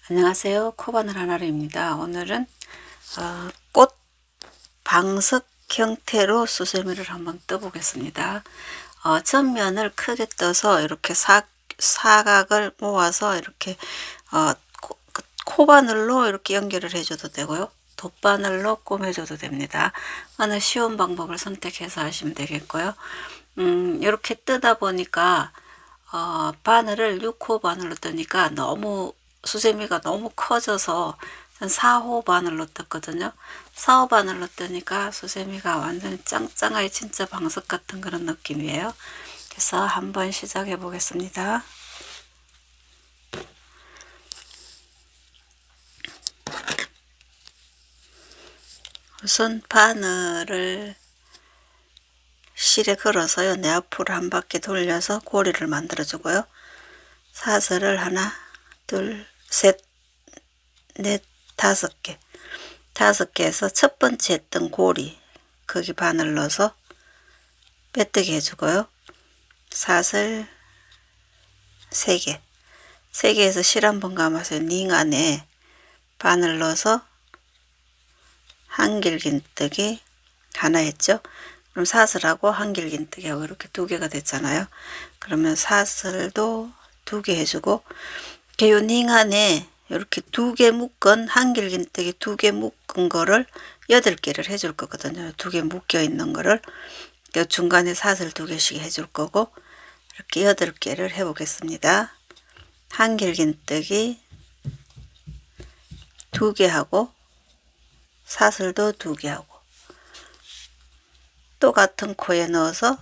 안녕하세요. 코바늘 하나루입니다. 오늘은 꽃 방석 형태로 수세미를 한번 떠보겠습니다. 전면을 크게 떠서 이렇게 사각을 모아서 이렇게 코바늘로 이렇게 연결을 해줘도 되고요. 돗바늘로 꼬매줘도 됩니다. 어느 쉬운 방법을 선택해서 하시면 되겠고요. 이렇게 뜨다 보니까 바늘을 6호 바늘로 뜨니까 너무 수세미가 너무 커져서 4호 바늘로 떴거든요. 4호 바늘로 뜨니까 수세미가 완전 짱짱하게 진짜 방석 같은 그런 느낌이에요. 그래서 한번 시작해 보겠습니다. 우선 바늘을 실에 걸어서요, 내 앞으로 한 바퀴 돌려서 고리를 만들어 주고요. 사슬을 하나, 둘, 셋, 넷, 다섯 개 해서 첫 번째 했던 고리 거기 바늘 넣어서 빼뜨기 해주고요. 사슬 3개 해서 실 한번 감아서 링 안에 바늘 넣어서 한길긴뜨기 하나 했죠. 그럼 사슬하고 한길긴뜨기하고 이렇게 2개가 됐잖아요. 그러면 사슬도 2개 해주고 요 링 안에 이렇게 2개 묶은 한길긴뜨기 2개 묶은 거를 8개를 해줄 거거든요. 2개 묶여 있는 거를 중간에 사슬 2개씩 해줄 거고 이렇게 8개를 해 보겠습니다. 한길긴뜨기 2개 하고 사슬도 2개 하고 또 같은 코에 넣어서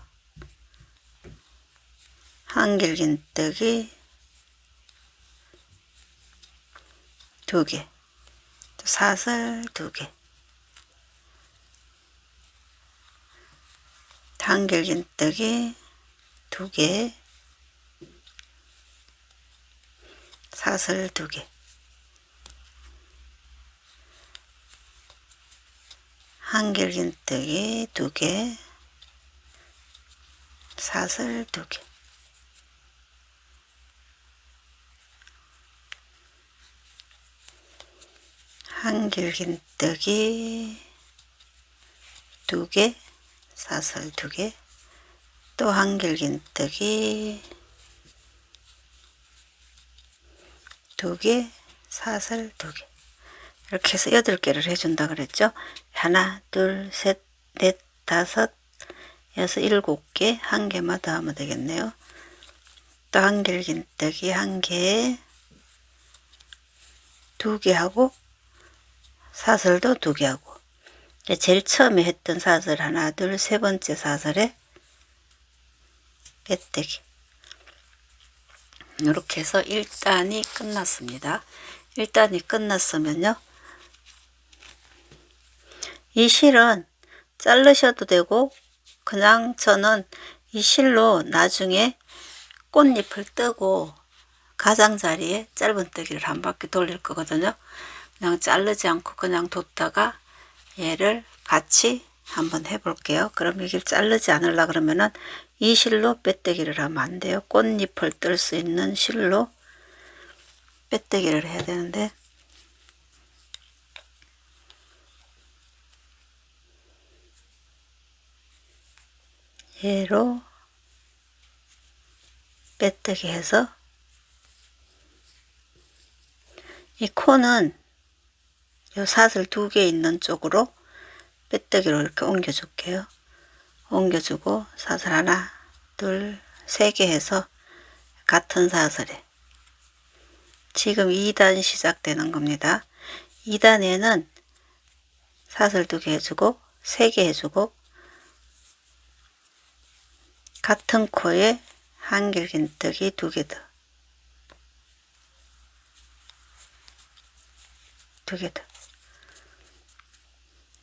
한길긴뜨기 2개, 또 사슬 2개, 한길긴뜨기 2개, 사슬 2개, 한길긴뜨기 2개, 사슬 2개, 한길긴뜨기 2개, 사슬 2개, 또 한길긴뜨기 2개, 사슬 2개 이렇게 해서 8개를 해준다 그랬죠. 하나, 둘, 셋, 넷, 다섯, 여섯, 7개 한 개마다 하면 되겠네요. 또 한길긴뜨기 1개, 2개 하고 사슬도 2개 하고 제일 처음에 했던 사슬 하나, 둘, 세 번째 사슬에 빼뜨기 이렇게 해서 1단이 끝났습니다. 1단이 끝났으면요, 이 실은 자르셔도 되고 그냥 저는 이 실로 나중에 꽃잎을 뜨고 가장자리에 짧은뜨기를 한 바퀴 돌릴 거거든요. 그냥 자르지 않고 그냥 뒀다가 얘를 같이 한번 해볼게요. 그럼 이게 자르지 않으려 그러면은 이 실로 빼뜨기를 하면 안 돼요. 꽃잎을 뜰 수 있는 실로 빼뜨기를 해야 되는데 얘로 빼뜨기 해서 이 코는 요 사슬 2개 있는 쪽으로 빼뜨기로 이렇게 옮겨 줄게요. 옮겨주고 사슬 하나, 둘, 3개 해서 같은 사슬에 지금 2단 시작되는 겁니다. 2단에는 사슬 2개 해주고 3개 해주고 같은 코에 한길긴뜨기 2개 더, 2개 더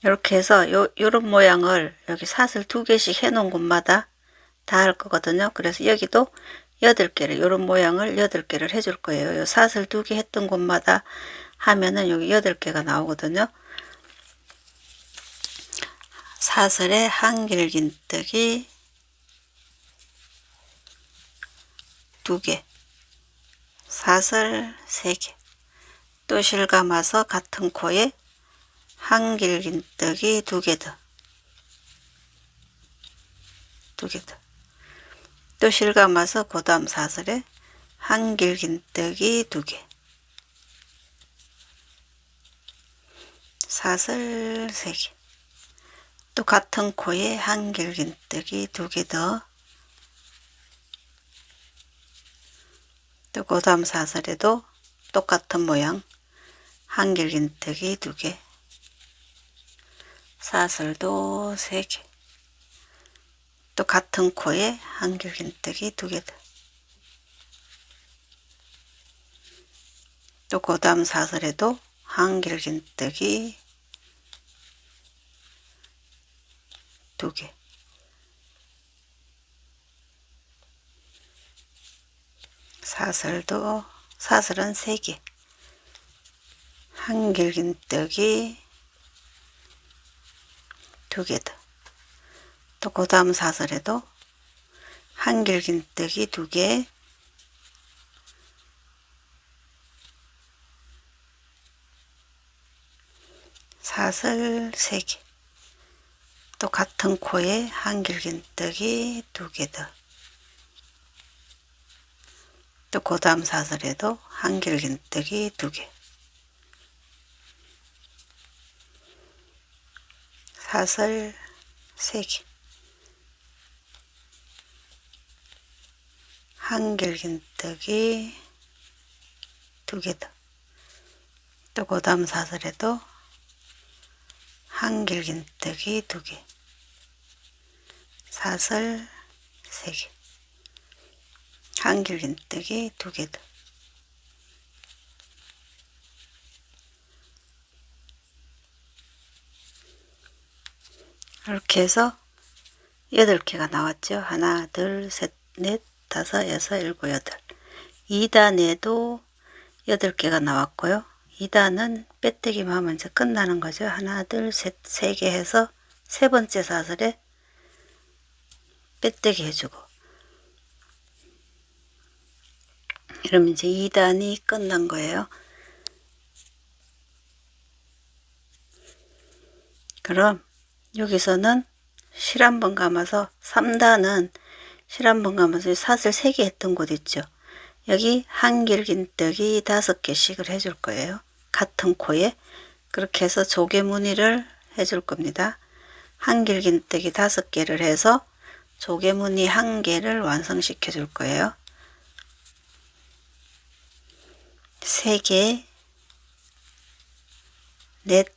이렇게 해서 요런 모양을 여기 사슬 2개씩 해 놓은 곳마다 다 할 거거든요. 그래서 여기도 8개를 요런 모양을 8개를 해줄 거예요. 요 사슬 2개 했던 곳마다 하면은 여기 8개가 나오거든요. 사슬에 한길긴뜨기 2개, 사슬 3개, 또 실감아서 같은 코에 한길긴뜨기 2개 더, 2개 더. 또 실감아서 그 다음 사슬에 한길긴뜨기 2개, 사슬 3개. 또 같은 코에 한길긴뜨기 2개 더, 또 그 다음 사슬에도 똑같은 모양 한길긴뜨기 2개, 사슬도 3개. 또 같은 코에 한길긴뜨기 2개 더, 또 그 다음 사슬에도 한길긴뜨기 2개, 사슬은 3개, 한길긴뜨기 2개 더, 또 그 다음 사슬에도 한길긴뜨기 2개, 사슬 3개. 또 같은 코에 한길긴뜨기 2개 더, 또 그 다음 사슬에도 한길긴뜨기 2개, 사슬 3개, 한길긴뜨기 2개 더, 또 그 다음 사슬에도 한길긴뜨기 2개, 사슬 3개, 한길긴뜨기 2개 더. 이렇게 해서 8개가 나왔죠. 하나, 둘, 셋, 넷, 다섯, 여섯, 일곱, 여덟. 2단에도 8개가 나왔고요. 2단은 빼뜨기만 하면 이제 끝나는 거죠. 하나, 둘, 셋, 3개 해서 세 번째 사슬에 빼뜨기 해주고, 이러면 이제 2단이 끝난 거예요. 그럼 여기서는 실 한번 감아서 3단은 실 한번 감아서 사슬 3개 했던 곳 있죠. 여기 한길긴뜨기 5개씩을 해줄 거예요. 같은 코에. 그렇게 해서 조개무늬를 해줄 겁니다. 한길긴뜨기 5개를 해서 조개무늬 1개를 완성시켜 줄 거예요. 3개, 넷,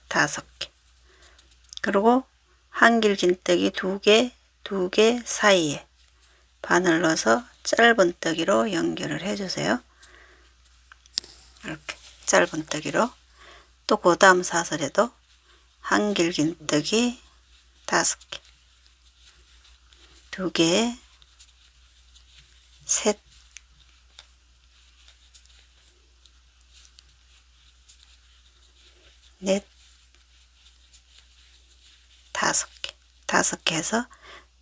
5개. 그리고 한길긴뜨기 2개, 2개 사이에 바늘 넣어서 짧은 뜨기로 연결을 해주세요. 이렇게 짧은 뜨기로. 또 그 다음 사슬에도 한길긴뜨기 5개, 2개, 셋, 넷, 5개, 5개 해서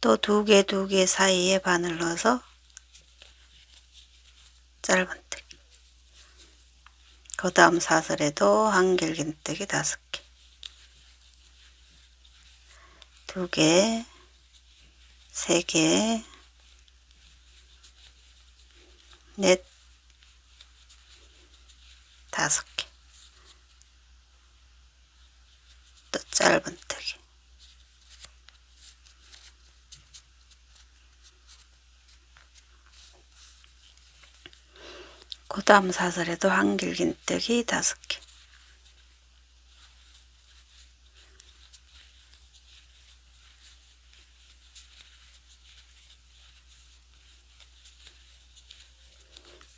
또 2개, 2개 사이에 바늘 넣어서 짧은 뜨기. 그 다음 사슬에도 한길긴뜨기 5개, 2개, 3개, 넷, 5개. 또 짧은 뜨기. 그 다음 사슬에도 한길긴뜨기 5개,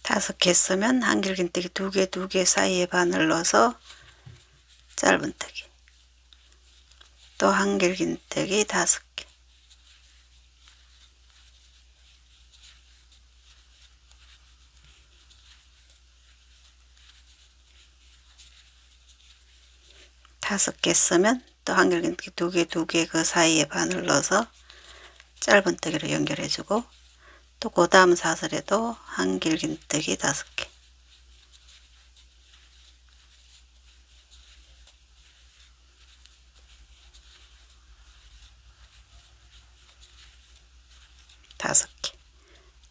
다섯 개 쓰면 한길긴뜨기 2개, 2개 사이에 바늘 넣어서 짧은 뜨기. 또 한길긴뜨기 5개, 다섯 개 쓰면 또 한길긴뜨기 2개, 2개 그 사이에 바늘 넣어서 짧은 뜨기로 연결해주고, 또 그 다음 사슬에도 한길긴뜨기 5개,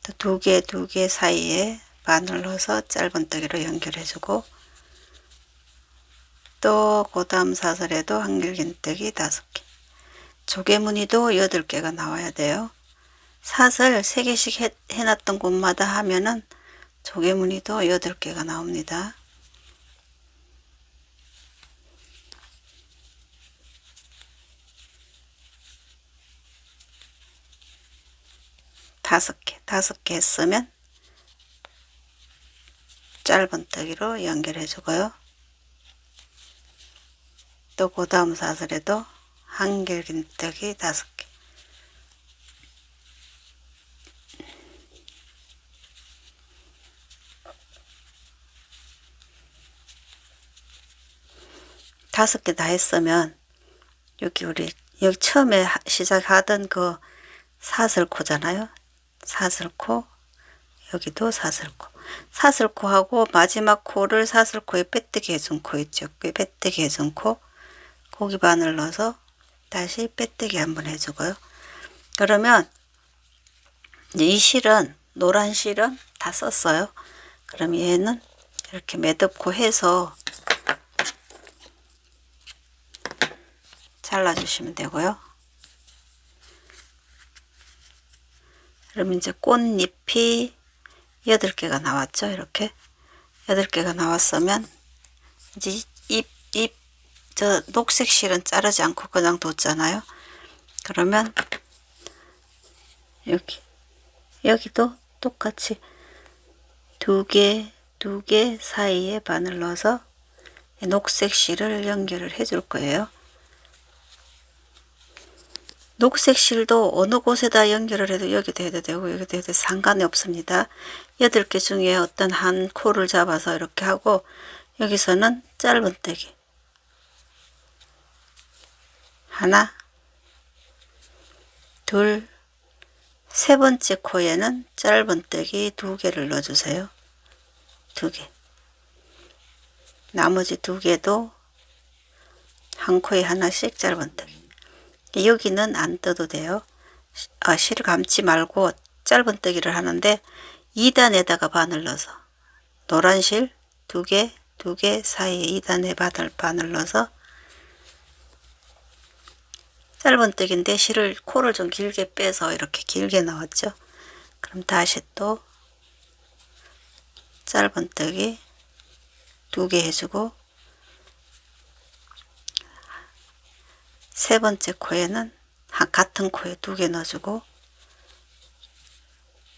또 2개 사이에 바늘 넣어서 짧은뜨기로 연결해주고, 또 그 다음 사슬에도 한길긴뜨기 5개, 조개무늬도 8개가 나와야 돼요. 사슬 3개씩 해놨던 곳마다 하면은 조개무늬도 8개가 나옵니다. 다섯 개 했으면 짧은뜨기로 연결해주고요. 또 그 다음 사슬에도 한길긴뜨기 5개, 다섯 개 다 했으면 여기 처음에 시작하던 그 사슬코잖아요. 사슬코, 여기도 사슬코하고 마지막 코를 사슬코에 빼뜨기 해준 코 있죠. 빼뜨기 해준 코, 고기 바늘 넣어서 다시 빼뜨기 한번 해주고요. 그러면 이 실은, 노란 실은 다 썼어요. 그럼 얘는 이렇게 매듭코 해서 잘라주시면 되고요. 그럼 이제 꽃잎이 8개가 나왔죠. 이렇게 8개가 나왔으면 이제 저 녹색 실은 자르지 않고 그냥 뒀잖아요. 그러면 여기도 똑같이 2개 사이에 바늘 넣어서 녹색 실을 연결을 해줄 거예요. 녹색 실도 어느 곳에다 연결을 해도 여기도 해도 되고 여기도 해도 상관이 없습니다. 8개 중에 어떤 한 코를 잡아서 이렇게 하고, 여기서는 짧은뜨기 하나, 둘, 세 번째 코에는 짧은뜨기 2개를 넣어주세요. 2개. 나머지 2개도 한 코에 하나씩 짧은뜨기. 여기는 안 떠도 돼요. 실을 감지 말고 짧은뜨기를 하는데 2단에다가 바늘 넣어서, 노란 실 2개 사이에 2단에 바늘 넣어서 짧은뜨기인데 코를 좀 길게 빼서 이렇게 길게 넣었죠. 그럼 다시 또 짧은뜨기 2개 해주고, 세 번째 코에는 같은 코에 2개 넣어주고,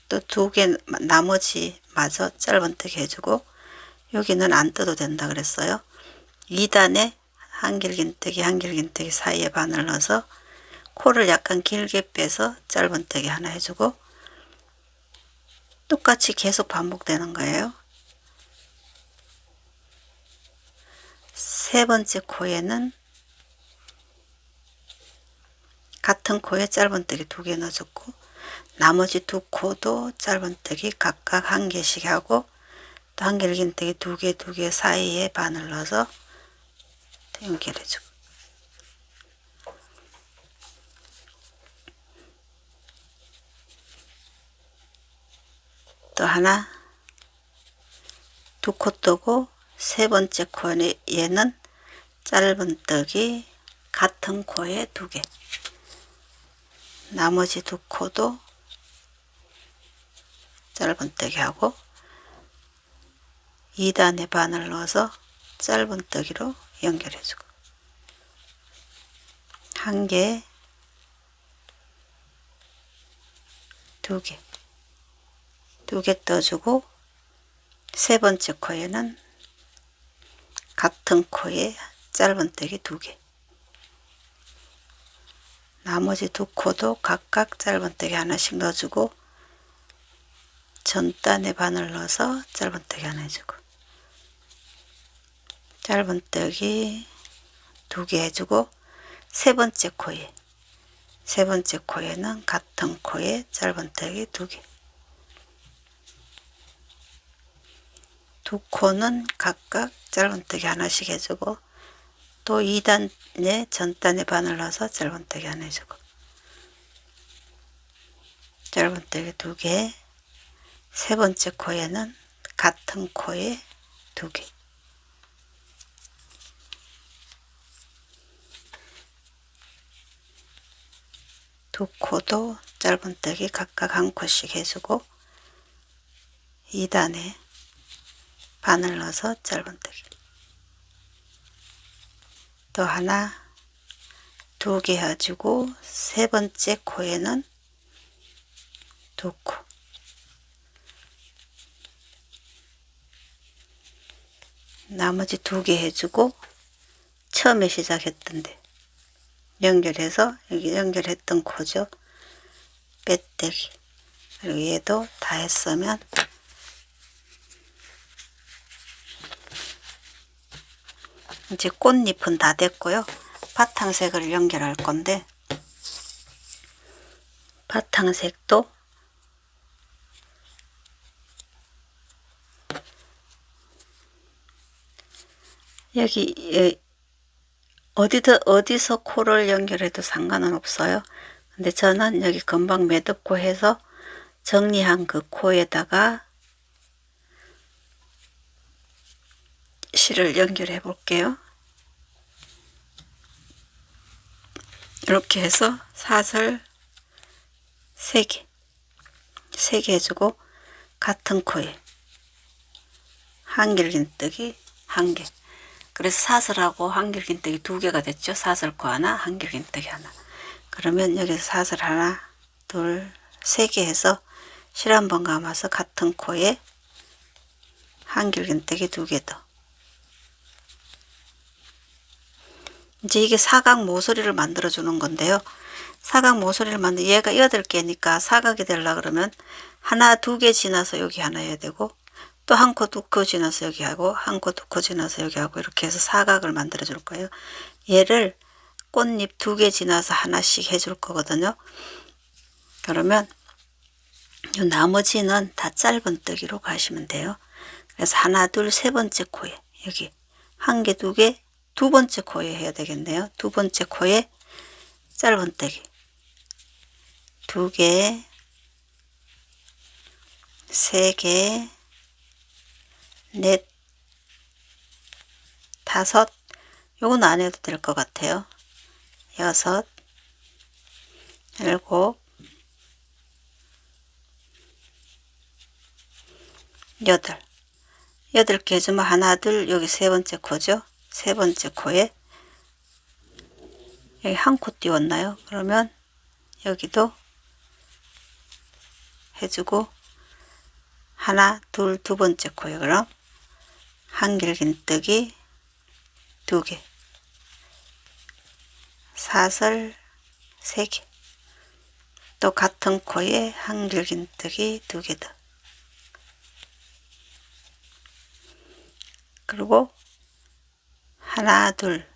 또 2개 나머지 마저 짧은뜨기 해주고, 여기는 안 떠도 된다 그랬어요. 2단에 한길긴뜨기 사이에 바늘 넣어서 코를 약간 길게 빼서 짧은뜨기 하나 해주고, 똑같이 계속 반복되는 거예요. 세 번째 코에는 같은 코에 짧은뜨기 2개 넣어줬고, 나머지 2코도 짧은뜨기 각각 1개씩 하고, 또 한길긴뜨기 2개 사이에 바늘 넣어서 연결해주고, 또 하나, 2코 뜨고, 세 번째 코에 얘는 짧은뜨기 같은 코에 2개, 나머지 2코도 짧은뜨기 하고 2단에 바늘 넣어서 짧은뜨기로 연결해주고, 1개, 2개, 2개 떠주고, 세 번째 코에는 같은 코에 짧은뜨기 2개, 나머지 2코도 각각 짧은뜨기 하나씩 넣어주고, 전단에 바늘 넣어서 짧은뜨기 하나 해주고, 짧은뜨기 2개 해주고, 세 번째 코에는 같은 코에 짧은뜨기 2개, 두 코는 각각 짧은뜨기 하나씩 해주고, 또 2단에 전단에 바늘 넣어서 짧은뜨기 하나 해주고, 짧은뜨기 2개, 세 번째 코에는 같은 코에 2개, 두 코도 짧은뜨기 각각 한 코씩 해주고, 2단에 바늘 넣어서 짧은뜨기, 또 하나 2개 해주고, 세 번째 코에는 2코, 나머지 2개 해주고, 처음에 시작했던데 연결해서 여기 연결했던 코죠. 빼떼기. 그리고 얘도 다 했으면 이제 꽃잎은 다 됐고요. 바탕색을 연결할 건데, 바탕색도 여기 어디서 코를 연결해도 상관은 없어요. 근데 저는 여기 금방 매듭코 해서 정리한 그 코에다가 실을 연결해 볼게요. 이렇게 해서 사슬 3개 해주고, 같은 코에 한길긴뜨기 1개. 그래서 사슬하고 한길긴뜨기 2개가 됐죠. 사슬코 하나, 한길긴뜨기 하나. 그러면 여기서 사슬 하나, 둘, 3개 해서 실 한번 감아서 같은 코에 한길긴뜨기 2개 더. 이제 이게 사각 모서리를 만들어 주는 건데요. 사각 모서리를 만들, 얘가 8개니까 사각이 되려고 그러면 하나 2개 지나서 여기 하나 해야 되고, 또 한 코 2코 지나서 여기 하고, 한 코 2코 지나서 여기 하고, 이렇게 해서 사각을 만들어 줄 거예요. 얘를 꽃잎 2개 지나서 하나씩 해줄 거거든요. 그러면 이 나머지는 다 짧은뜨기로 가시면 돼요. 그래서 하나, 둘, 세 번째 코에 여기 1개, 2개, 두 번째 코에 해야 되겠네요. 두 번째 코에 짧은뜨기 2개, 3개, 넷, 5, 요건 안 해도 될 것 같아요. 6, 7, 8개 해주면 하나, 둘, 여기 세 번째 코죠. 세 번째 코에 여기 한 코 띄웠나요? 그러면 여기도 해주고, 하나, 둘, 두 번째 코에 그럼 한길긴뜨기 2개, 사슬 3개, 또 같은 코에 한길긴뜨기 2개 더. 그리고 하나, 둘,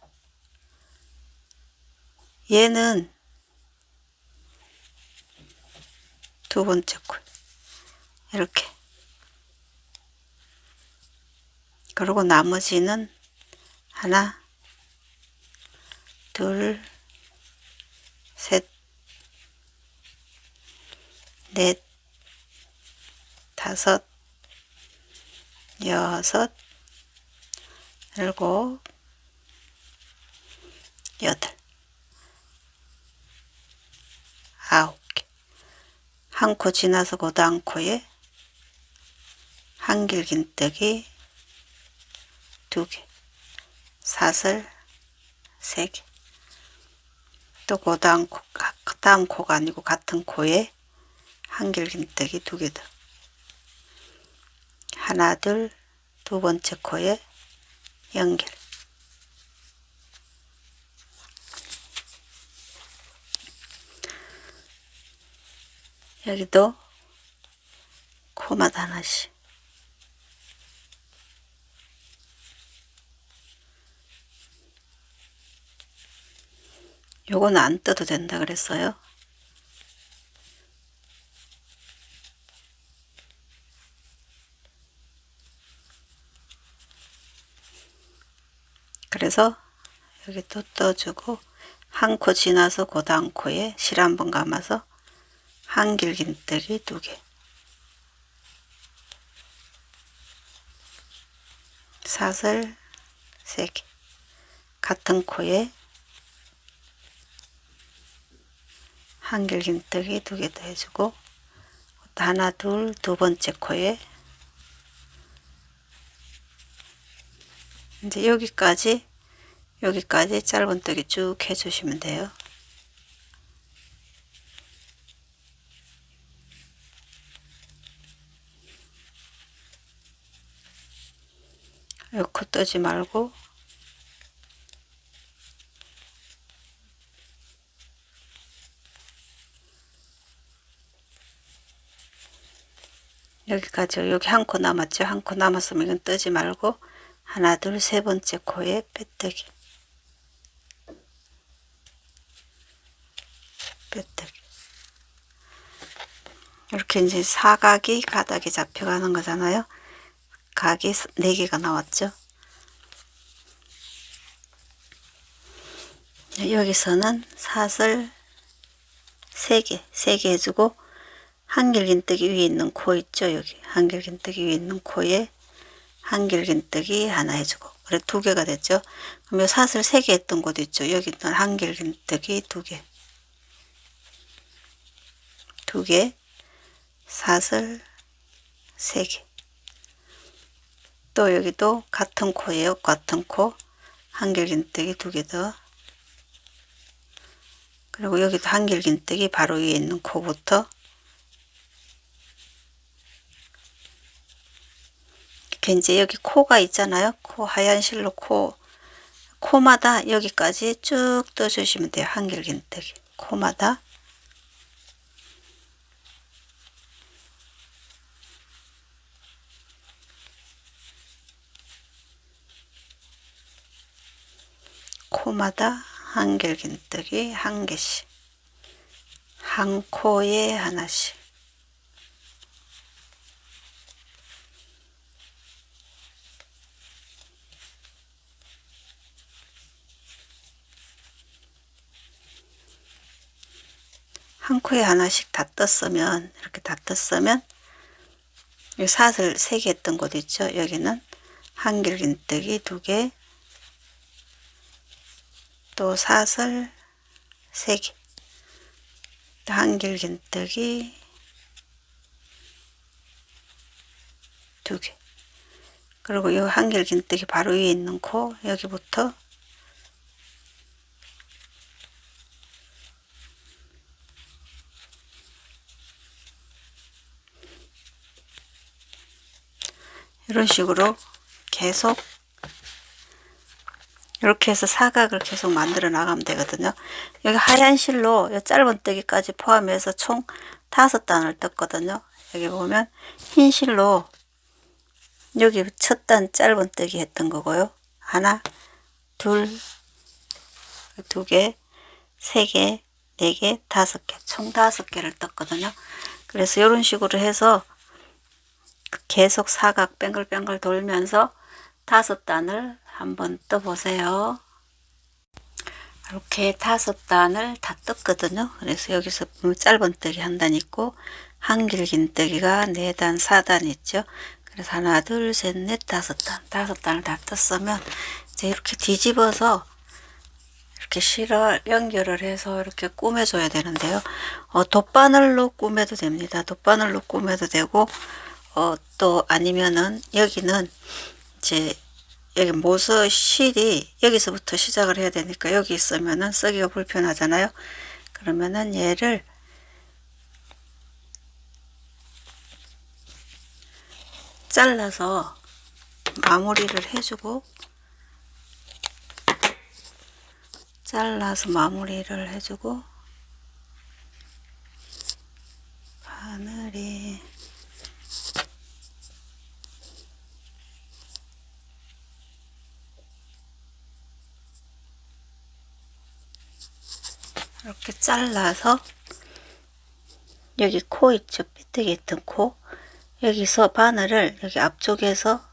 얘는 두 번째 코 이렇게. 그리고 나머지는 하나, 둘, 셋, 넷, 5, 6, 7, 8, 9개. 한 코 지나서 그 다음 코에 한길긴뜨기 2개, 사슬 3개, 또 그 다음 코가 아니고 같은 코에 한길긴뜨기 2개 더. 하나, 둘, 두 번째 코에 연결. 여기도 코마다 하나씩. 요건 안 떠도 된다 그랬어요. 그래서 여기 또 떠주고 한 코 지나서 그 다음 코에 실 한번 감아서 한길긴뜨기 2개, 사슬 3개, 같은 코에 한길긴뜨기 2개 더 해주고 하나 둘 두 번째 코에 이제 여기까지 짧은뜨기 쭉 해주시면 돼요. 이 코 뜨지 말고 여기까지, 여기 한 코 남았죠. 한 코 남았으면 이건 뜨지 말고 하나 둘 세 번째 코에 빼뜨기, 이렇게 이제 사각이 가닥이 잡혀가는 거잖아요. 각이 4개가 나왔죠. 여기서는 사슬 3개 해주고 한길긴뜨기 위에 있는 코 있죠. 여기 한길긴뜨기 위에 있는 코에 한길긴뜨기 하나 해주고, 그래 2개가 됐죠. 그럼 사슬 3개 했던 곳 있죠. 여기는 한길긴뜨기 2개, 사슬 3개. 또 여기도 같은 코예요. 같은 코 한길긴뜨기 2개 더, 그리고 여기도 한길긴뜨기 바로 위에 있는 코부터 이렇게 이제 여기 코가 있잖아요. 코 하얀 실로 코마다 여기까지 쭉 떠주시면 돼요. 한길긴뜨기 코마다. 코마다 한길긴뜨기 1개씩, 한 코에 하나씩. 한 코에 하나씩 다 떴으면, 이렇게 다 떴으면 여기 사슬 3개 했던 곳 있죠. 여기는 한길긴뜨기 2개, 또 사슬 3개, 한길긴뜨기 2개, 그리고 이 한길긴뜨기 바로 위에 있는 코 여기부터 이런 식으로 계속 이렇게 해서 사각을 계속 만들어 나가면 되거든요. 여기 하얀 실로 이 짧은뜨기까지 포함해서 총 5단을 떴거든요. 여기 보면 흰 실로 여기 첫 단 짧은뜨기 했던 거고요. 하나, 둘, 2개, 3개, 4개, 5개, 총 5개를 떴거든요. 그래서 이런 식으로 해서 계속 사각 뱅글뱅글 돌면서 5단을 한번 떠보세요. 이렇게 5단을 다 떴거든요. 그래서 여기서 보면 짧은뜨기 한 단 있고 한길긴뜨기가 4단, 4단 있죠. 그래서 하나, 둘, 셋, 넷, 5단, 5단을 다 떴으면 이제 이렇게 뒤집어서 이렇게 실을 연결을 해서 이렇게 꾸며줘야 되는데요. 돗바늘로 꾸며도 됩니다. 돗바늘로 꾸며도 되고, 또 아니면은 여기는 이제 여기 모서 실이 여기서부터 시작을 해야 되니까 여기 있으면은 쓰기가 불편하잖아요. 그러면은 얘를 잘라서 마무리를 해주고, 바늘이 이렇게 잘라서 여기 코 있죠. 삐뚤게 있던 코, 여기서 바늘을 여기 앞쪽에서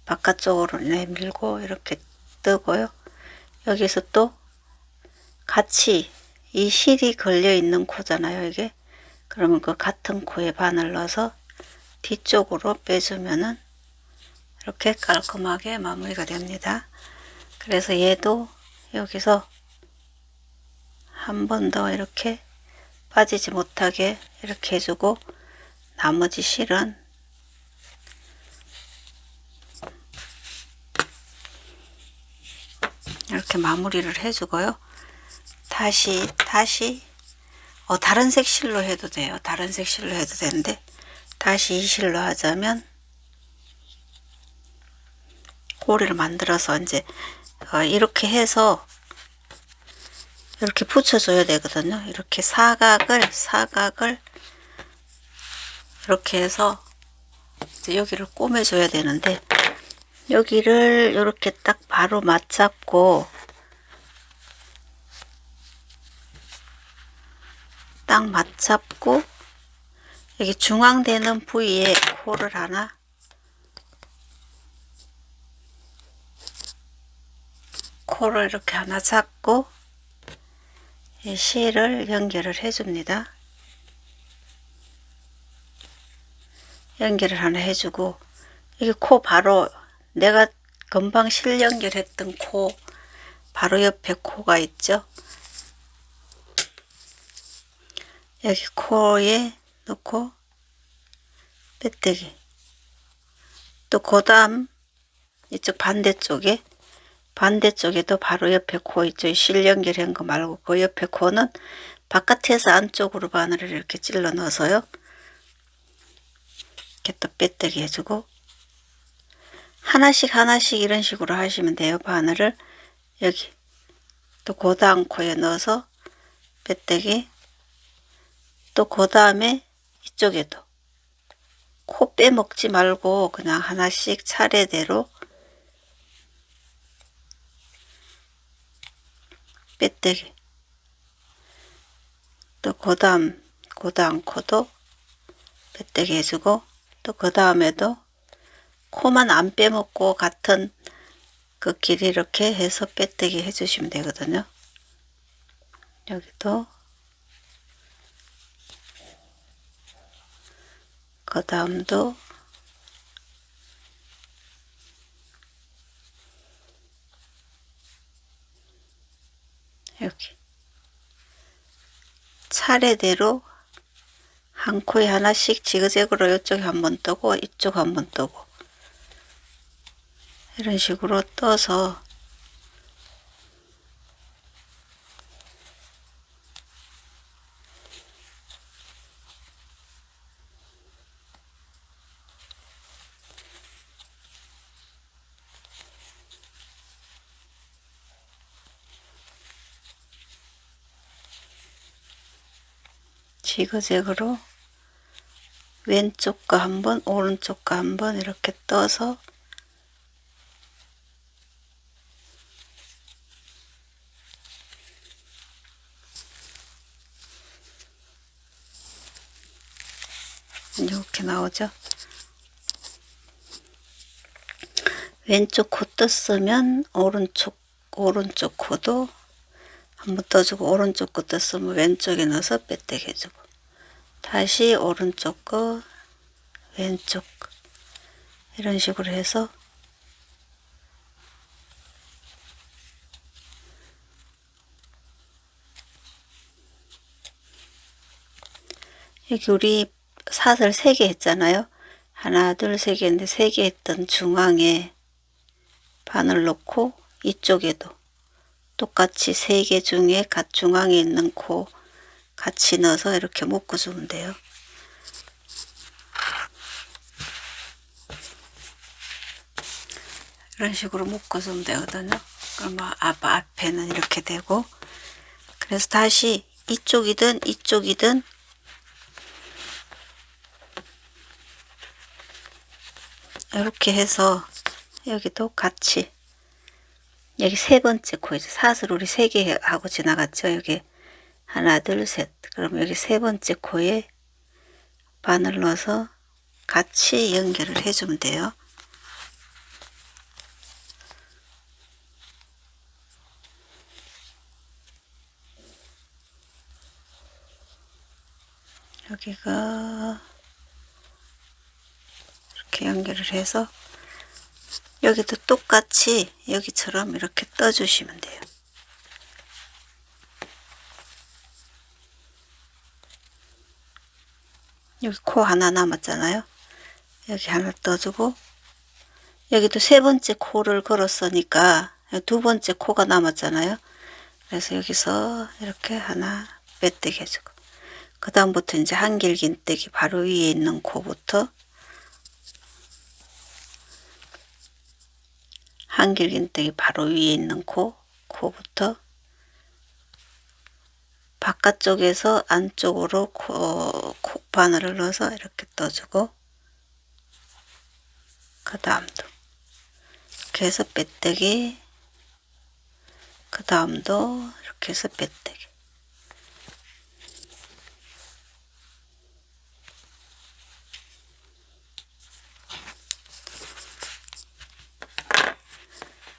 바깥쪽으로 내밀고 이렇게 뜨고요. 여기서 또 같이 이 실이 걸려 있는 코잖아요, 이게. 그러면 그 같은 코에 바늘 넣어서 뒤쪽으로 빼주면은 이렇게 깔끔하게 마무리가 됩니다. 그래서 얘도 여기서 한 번 더 이렇게 빠지지 못하게 이렇게 해주고, 나머지 실은 이렇게 마무리를 해주고요. 다시 다른 색 실로 해도 돼요. 다른 색 실로 해도 되는데, 다시 이 실로 하자면 꼬리를 만들어서 이제 이렇게 해서 이렇게 붙여줘야 되거든요. 이렇게 사각을 이렇게 해서 이제 여기를 꼬매줘야 되는데, 여기를 이렇게 딱 바로 맞잡고 여기 중앙되는 부위에 코를 하나, 코를 이렇게 하나 잡고 이 실을 연결을 해줍니다. 연결을 하나 해주고, 여기 코 바로 내가 금방 실 연결했던 코 바로 옆에 코가 있죠. 여기 코에 넣고 빼뜨기. 또 그 다음 이쪽 반대쪽에도 바로 옆에 코 있죠. 실 연결한 거 말고 그 옆에 코는 바깥에서 안쪽으로 바늘을 이렇게 찔러 넣어서요, 이렇게 또 빼뜨기 해주고, 하나씩 이런 식으로 하시면 돼요. 바늘을 여기 또 그 다음 코에 넣어서 빼뜨기, 또 그 다음에 이쪽에도 코 빼먹지 말고 그냥 하나씩 차례대로 빼뜨기, 또 그 다음 코도 빼뜨기 해주고, 또 그 다음에도 코만 안 빼먹고 같은 그 길이 이렇게 해서 빼뜨기 해주시면 되거든요. 여기도 그 다음도 여기 차례대로 한 코에 하나씩 지그재그로 이쪽에 한번 뜨고 이쪽 한번 뜨고 이런 식으로 떠서 지그재그로 왼쪽과 한번 오른쪽과 한번 이렇게 떠서 이렇게 나오죠. 왼쪽 코 떴으면 오른쪽 코도 한번 떠주고, 오른쪽 거 떴으면 왼쪽에 넣어서 빼뜨기 해주고, 다시 오른쪽 거 왼쪽 이런 식으로 해서 여기 우리 사슬 3개 했잖아요. 하나 둘 3개 했는데 3개 했던 중앙에 바늘 넣고, 이쪽에도 똑같이 3개 중에 중앙에 있는 코 같이 넣어서 이렇게 묶어주면 돼요. 이런 식으로 묶어주면 되거든요. 그럼 앞에는 이렇게 되고, 그래서 다시 이쪽이든 이렇게 해서 여기도 같이, 여기 3번째 코이죠. 사슬 우리 3개 하고 지나갔죠. 여기 하나 둘 셋. 그럼 여기 3번째 코에 바늘 넣어서 같이 연결을 해주면 돼요. 여기가 이렇게 연결을 해서 여기도 똑같이 여기처럼 이렇게 떠주시면 돼요. 여기 코 하나 남았잖아요. 여기 하나 떠주고 여기도 세 번째 코를 걸었으니까 두 번째 코가 남았잖아요. 그래서 여기서 이렇게 하나 빼뜨기 해주고 그 다음부터 이제 한길긴뜨기 바로 위에 있는 코부터 한길긴뜨기 바로 위에 있는 코부터 바깥쪽에서 안쪽으로 바늘을 넣어서 이렇게 떠주고 그 다음도 이렇게 해서 빼뜨기 그 다음도 이렇게 해서 빼뜨기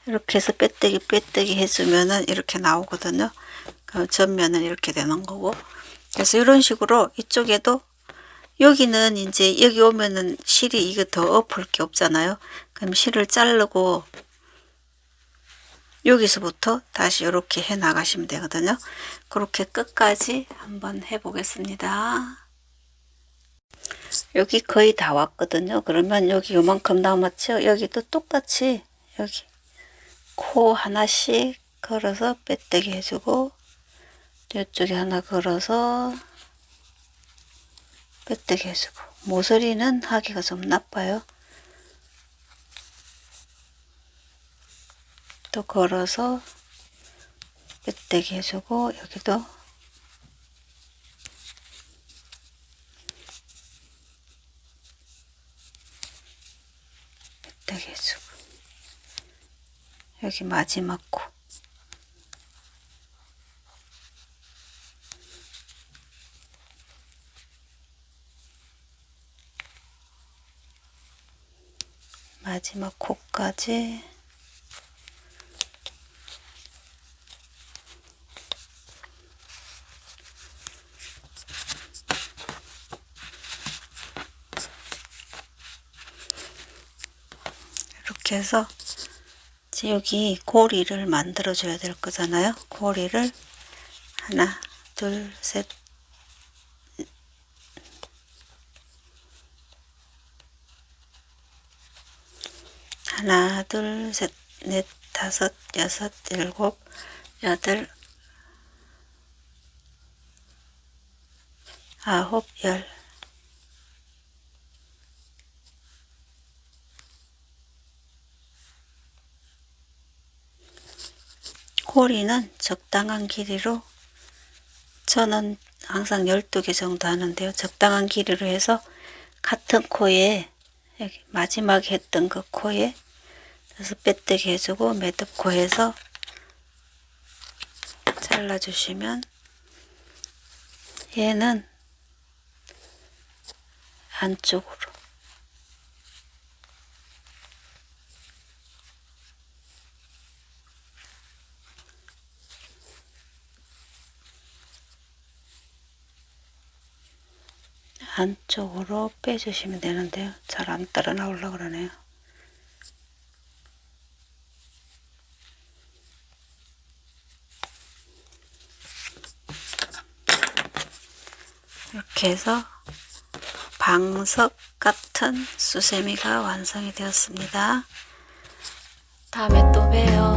이렇게 해서 빼뜨기 해주면은 이렇게 나오거든요. 그럼 전면은 이렇게 되는 거고 그래서 이런 식으로 이쪽에도 여기는 이제 여기 오면은 실이 이거 더 엎을 게 없잖아요. 그럼 실을 자르고 여기서부터 다시 이렇게 해 나가시면 되거든요. 그렇게 끝까지 한번 해 보겠습니다. 여기 거의 다 왔거든요. 그러면 여기 요만큼 남았죠. 여기도 똑같이 여기 코 하나씩 걸어서 빼뜨기 해주고 이쪽에 하나 걸어서 빼뜨기 해주고 모서리는 하기가 좀 나빠요. 또 걸어서 빼뜨기 해주고 여기도 빼뜨기 해주고 여기 마지막 코 마지막 코까지 이렇게 해서 여기 고리를 만들어 줘야 될 거잖아요. 고리를 하나 둘 셋 하나 둘 셋 넷 다섯 여섯 일곱 여덟 아홉 열 고리는 적당한 길이로 저는 항상 12개 정도 하는데요. 적당한 길이로 해서 같은 코에 여기 마지막에 했던 그 코에 그래서 빼뜨기 해주고 매듭코 해서 잘라주시면 얘는 안쪽으로 안쪽으로 빼주시면 되는데요. 잘 안 따라 나오려고 그러네요. 이렇게 해서 방석 같은 수세미가 완성이 되었습니다. 다음에 또 봬요.